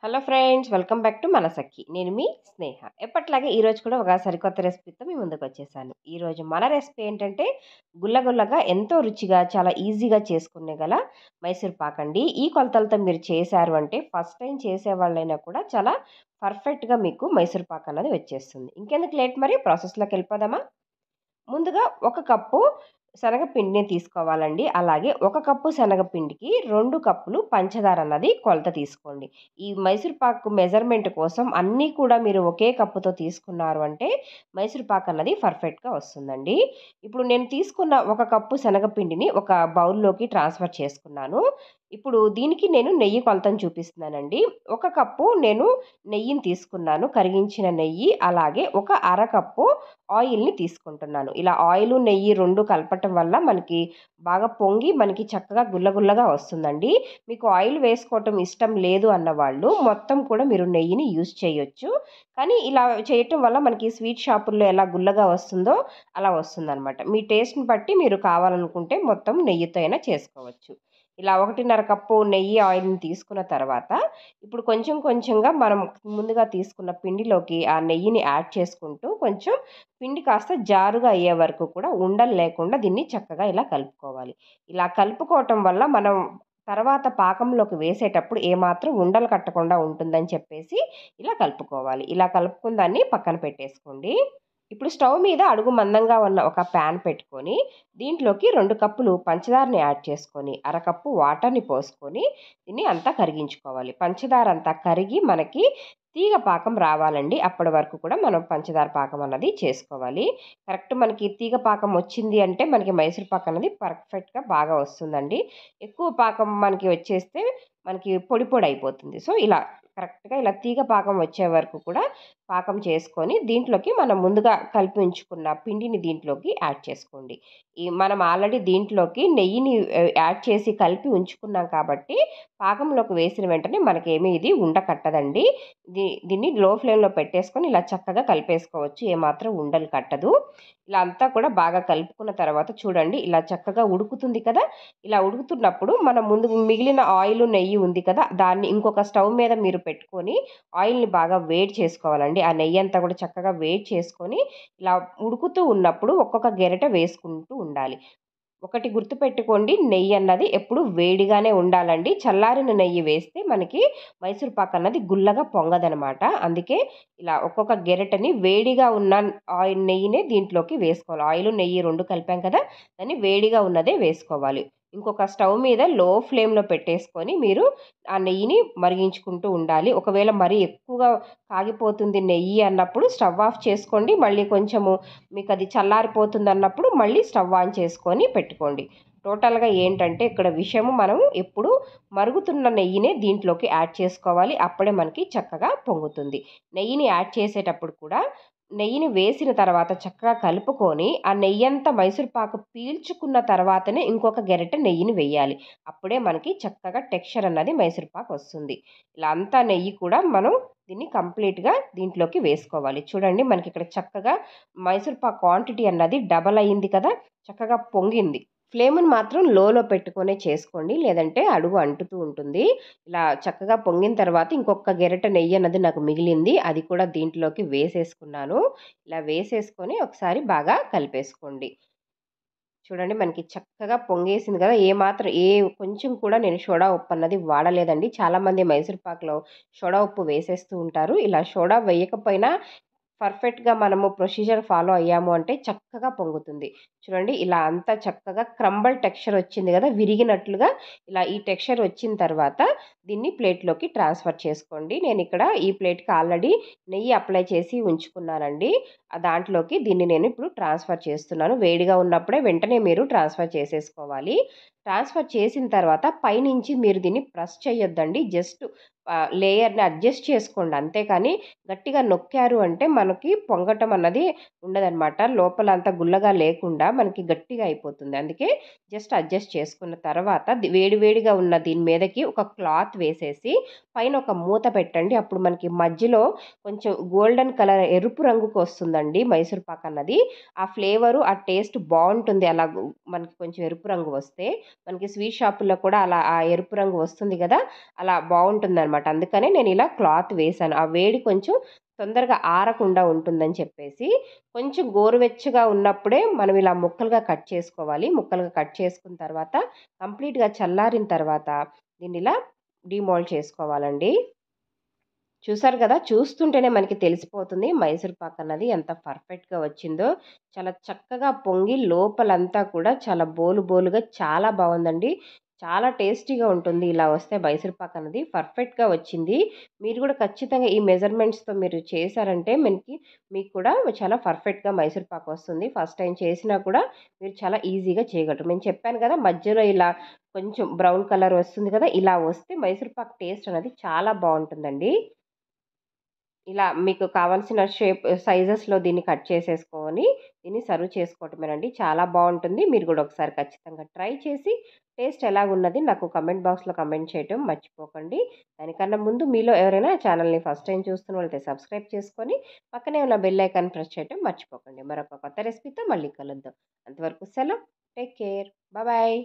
Hello friends, welcome back to Manasakhi. నేను మీ స్నేహ. ఎప్పట్లాగే ఈరోజు కూడా ఒక సరికొత్త రెసిపీతో మీ ముందుకు వచ్చేసాను. ఈరోజు మన రెసిపీ ఏంటంటే గుల్లగుల్లగా ఎంతో రుచిగా చాలా ఈజీగా చేసుకునే గల మైసూర్ పాక్ అండి. ఈ కొలతలతో మీరు చేశారు అంటే ఫస్ట్ టైం చేసే వాళ్ళైనా కూడా చాలా పర్ఫెక్ట్గా మీకు మైసూర్ పాక్ అన్నది వచ్చేస్తుంది. ఇంకెందుకు లేట్, మరి ప్రాసెస్లోకి వెళ్ళిపోదామా? ముందుగా ఒక కప్పు శనగపిండిని తీసుకోవాలండి. అలాగే ఒక కప్పు శనగపిండికి 2 కప్పులు పంచదార అన్నది కొలత తీసుకోండి. ఈ మైసూర్ పాకు మెజర్‌మెంట్ కోసం అన్నీ కూడా మీరు ఒకే కప్పుతో తీసుకున్నారు అంటే మైసూర్ పాక్ అన్నది పర్ఫెక్ట్‌గా వస్తుందండి. ఇప్పుడు నేను తీసుకున్న ఒక కప్పు శనగపిండిని ఒక బౌల్‌లోకి ట్రాన్స్‌ఫర్ చేసుకున్నాను. ఇప్పుడు దీనికి నేను నెయ్యి కొలతను చూపిస్తున్నానండి. ఒక కప్పు నేను నెయ్యిని తీసుకున్నాను, కరిగించిన నెయ్యి. అలాగే ఒక అరకప్పు ఆయిల్‌ని తీసుకుంటున్నాను. ఇలా ఆయిలు, నెయ్యి 2 కలపటం వల్ల మనకి బాగా పొంగి మనకి చక్కగా గుల్లగుల్లగా వస్తుందండి. మీకు ఆయిల్ వేసుకోవటం ఇష్టం లేదు అన్నవాళ్ళు మొత్తం కూడా మీరు నెయ్యిని యూజ్ చేయొచ్చు. కానీ ఇలా చేయటం వల్ల మనకి స్వీట్ షాపుల్లో ఎలా గుల్లగా వస్తుందో అలా వస్తుందనమాట. మీ టేస్ట్‌ని బట్టి మీరు కావాలనుకుంటే మొత్తం నెయ్యితో అయినా చేసుకోవచ్చు. ఇలా 1:30 కప్పు నెయ్యి, ఆయిల్‌ని తీసుకున్న తర్వాత ఇప్పుడు కొంచెం కొంచెంగా మనం ముందుగా తీసుకున్న పిండిలోకి ఆ నెయ్యిని యాడ్ చేసుకుంటూ కొంచెం పిండి కాస్త జారుగా అయ్యే వరకు కూడా ఉండలు లేకుండా దీన్ని చక్కగా ఇలా కలుపుకోవాలి. ఇలా కలుపుకోవటం వల్ల మనం తర్వాత పాకంలోకి వేసేటప్పుడు ఏమాత్రం ఉండలు కట్టకుండా ఉంటుందని చెప్పేసి ఇలా కలుపుకోవాలి. ఇలా కలుపుకున్న దాన్ని పక్కన పెట్టేసుకోండి. ఇప్పుడు స్టవ్ మీద అడుగు మందంగా ఉన్న ఒక ప్యాన్ పెట్టుకొని దీంట్లోకి 2 కప్పులు పంచదారని యాడ్ చేసుకొని, అరకప్పు వాటర్‌ని పోసుకొని దీన్ని అంతా కరిగించుకోవాలి. పంచదార అంతా కరిగి మనకి తీగ పాకం రావాలండి. అప్పటి వరకు కూడా మనం పంచదార పాకం అన్నది చేసుకోవాలి. కరెక్ట్ మనకి తీగ పాకం వచ్చింది అంటే మనకి మైసూర్ పాక్ అన్నది పర్ఫెక్ట్‌గా బాగా వస్తుందండి. ఎక్కువ పాకం మనకి వచ్చేస్తే మనకి పొడి పొడి అయిపోతుంది. సో, ఇలా కరెక్ట్‌గా ఇలా తీగ పాకం వచ్చే వరకు కూడా పాకం చేసుకొని దీంట్లోకి మనం ముందుగా కలిపి ఉంచుకున్న పిండిని దీంట్లోకి యాడ్ చేసుకోండి. మనం ఆల్రెడీ దీంట్లోకి నెయ్యిని యాడ్ చేసి కలిపి ఉంచుకున్నాం కాబట్టి పాకంలోకి వేసిన వెంటనే మనకేమీ ఇది ఉండకట్టదండి. దీన్ని లో ఫ్లేమ్‌లో పెట్టేసుకొని ఇలా చక్కగా కలిపేసుకోవచ్చు. ఏమాత్రం ఉండలు కట్టదు. ఇలా అంతా కూడా బాగా కలుపుకున్న తర్వాత చూడండి ఇలా చక్కగా ఉడుకుతుంది కదా! ఇలా ఉడుకుతున్నప్పుడు మనం ముందు మిగిలిన ఆయిలు, నెయ్యి ఉంది కదా! దాన్ని ఇంకొక స్టవ్ మీద మీరు పెట్టుకొని ఆయిల్‌ని బాగా వేడి చేసుకోవాలండి. ఆ నెయ్యంతా కూడా చక్కగా వేడి చేసుకొని ఇలా ఉడుకుతూ ఉన్నప్పుడు ఒక్కొక్క గెరిట వేసుకుంటూ ఉండాలి. ఒకటి గుర్తుపెట్టుకోండి, నెయ్యన్నది ఎప్పుడు వేడిగానే ఉండాలండి. చల్లారిన నెయ్యి వేస్తే మనకి మైసూర్ పాక్ అన్నది గుల్లగా పొంగదనమాట. అందుకే ఇలా ఒక్కొక్క గెరిటని వేడిగా ఉన్న నెయ్యినే దీంట్లోకి వేసుకోవాలి. ఆయిలు, నెయ్యి 2 కలిపాం కదా! దాన్ని వేడిగా ఉన్నదే వేసుకోవాలి. ఇంకొక స్టవ్ మీద లో ఫ్లేమ్‌లో పెట్టేసుకొని మీరు ఆ నెయ్యిని మరిగించుకుంటూ ఉండాలి. ఒకవేళ మరీ ఎక్కువగా కాగిపోతుంది నెయ్యి అన్నప్పుడు స్టవ్ ఆఫ్ చేసుకోండి. మళ్ళీ కొంచెము మీకది చల్లారిపోతుందన్నప్పుడు మళ్ళీ స్టవ్ ఆన్ చేసుకొని పెట్టుకోండి. టోటల్‌గా ఏంటంటే ఇక్కడ విషయము మనం ఎప్పుడు మరుగుతున్న నెయ్యినే దీంట్లోకి యాడ్ చేసుకోవాలి. అప్పుడే మనకి చక్కగా పొంగుతుంది. నెయ్యిని యాడ్ చేసేటప్పుడు కూడా నెయ్యిని వేసిన తర్వాత చక్కగా కలుపుకొని, ఆ నెయ్యంతా మైసూర్ పాకు పీల్చుకున్న తర్వాతనే ఇంకొక గెరిటె నెయ్యిని వెయ్యాలి. అప్పుడే మనకి చక్కగా టెక్స్చర్ అన్నది మైసూర్ పాక్ వస్తుంది. ఇలా అంతా నెయ్యి కూడా మనం దీన్ని కంప్లీట్‌గా దీంట్లోకి వేసుకోవాలి. చూడండి మనకిక్కడ చక్కగా మైసూర్ పాక్ క్వాంటిటీ అన్నది డబల్ అయింది కదా! చక్కగా పొంగింది. ఫ్లేమ్‌ని మాత్రం లోలో పెట్టుకొనే చేసుకోండి. లేదంటే అడుగు అంటుతూ ఉంటుంది. ఇలా చక్కగా పొంగిన తర్వాత ఇంకొక గెరిటె నెయ్యన్నది నాకు మిగిలింది. అది కూడా దీంట్లోకి వేసేసుకున్నాను. ఇలా వేసేసుకొని ఒకసారి బాగా కలిపేసుకోండి. చూడండి మనకి చక్కగా పొంగేసింది కదా! కొంచెం కూడా నేను సోడా ఉప్పు అన్నది వాడలేదండి. చాలామంది మైసూర్ పాక్‌లో సోడా ఉప్పు వేసేస్తూ ఉంటారు. ఇలా సోడా వేయకపోయినా పర్ఫెక్ట్‌గా మనము ప్రొసీజర్ ఫాలో అయ్యాము అంటే చక్కగా పొంగుతుంది. చూడండి ఇలా అంతా చక్కగా క్రంబల్ టెక్స్చర్ వచ్చింది గదా! విరిగినట్లుగా ఇలా ఈ టెక్స్చర్ వచ్చిన తర్వాత దీన్ని ప్లేట్‌లోకి ట్రాన్స్‌ఫర్ చేసుకోండి. నేనిక్కడ ఈ ప్లేట్‌కి ఆల్రెడీ నెయ్యి అప్లై చేసి ఉంచుకున్నానండి. దాంట్లోకి దీన్ని నేను ఇప్పుడు ట్రాన్స్‌ఫర్ చేస్తున్నాను. వేడిగా ఉన్నప్పుడే వెంటనే మీరు ట్రాన్స్‌ఫర్ చేసేసుకోవాలి. ట్రాన్స్‌ఫర్ చేసిన తర్వాత పైనుంచి మీరు దీన్ని ప్రెస్ చేయొద్దండి. జస్ట్ లేయర్‌ని అడ్జస్ట్ చేసుకోండి. అంతేకాని గట్టిగా నొక్కారు అంటే మనకి పొంగటం అన్నది ఉండదనమాట. లోపల అంతా గుల్లగా లేకుండా మనకి గట్టిగా అయిపోతుంది. అందుకే జస్ట్ అడ్జస్ట్ చేసుకున్న తర్వాత వేడి వేడిగా ఉన్న దీని మీదకి ఒక క్లాత్ వేసేసి పైన ఒక మూత పెట్టండి. అప్పుడు మనకి మధ్యలో కొంచెం గోల్డెన్ కలర్ ఎరుపు రంగుకి వస్తుందండి మైసూర్ పాక్ అన్నది. ఆ ఫ్లేవరు, ఆ టేస్ట్ బావుంటుంది. అలా మనకి కొంచెం ఎరుపు రంగు వస్తే. మనకి స్వీట్ షాపుల్లో కూడా అలా ఆ ఎరుపు రంగు వస్తుంది గదా! అలా బావుంటుందనమాట. అనమాట. అందుకనే నేను ఇలా క్లాత్ వేశాను. ఆ వేడి కొంచెం తొందరగా ఆరకుండా ఉంటుందని చెప్పేసి, కొంచెం గోరువెచ్చగా ఉన్నప్పుడే మనం ఇలా ముక్కలుగా కట్ చేసుకోవాలి. ముక్కలుగా కట్ చేసుకున్న తర్వాత కంప్లీట్‌గా చల్లారిన తర్వాత దీన్నిలా డీమోల్డ్ చేసుకోవాలండి. చూసారు గదా! చూస్తుంటేనే మనకి తెలిసిపోతుంది మైసూర్ పాక్ అన్నది ఎంత పర్ఫెక్ట్‌గా వచ్చిందో. చాలా చక్కగా పొంగి లోపలంతా కూడా చాలా బోలు బోలుగా చాలా బావుందండి. చాలా టేస్టీగా ఉంటుంది. ఇలా వస్తే మైసూర్ పాక్ అన్నది పర్ఫెక్ట్‌గా వచ్చింది. మీరు గూడా ఖచ్చితంగా ఈ మెజర్‌మెంట్స్‌తో మీరు చేశారంటే మీకు కూడా చాలా పర్ఫెక్ట్‌గా మైసూర్ పాక్ వస్తుంది. ఫస్ట్ టైమ్ చేసినా కూడా మీరు చాలా ఈజీగా చేయగలరు. నేను చెప్పాను గదా! మధ్యలో ఇలా కొంచెం బ్రౌన్ కలర్ వస్తుంది కదా! ఇలా వస్తే మైసూర్ పాక్ టేస్ట్ అనేది చాలా బావుంటుందండి. ఇలా మీకు కావాల్సిన సైజెస్‌లో దీన్ని కట్ చేసేసుకొని, దీన్ని సర్వ్ చేసుకోవటమేనండి. చాలా బావుంటుంది. మీరు గూడా ఒకసారి ఖచ్చితంగా ట్రై చేసి, టేస్ట్ ఎలాగున్నది నాకు కామెంట్ బాక్స్‌లో కామెంట్ చేయటం మర్చిపోకండి. దానికన్నా ముందు మీలో ఎవరైనా ఛానల్‌ని ఫస్ట్ టైమ్ చూస్తున్న వాళ్ళైతే సబ్స్క్రైబ్ చేసుకొని, పక్కనే ఉన్న బెల్ ఐకాన్ ప్రెస్ చేయటం మర్చిపోకండి. మరొక కొత్త రెసిపీతో మళ్ళీ కలుద్దాం. అంతవరకు సెలవు. Take care. బాయ్.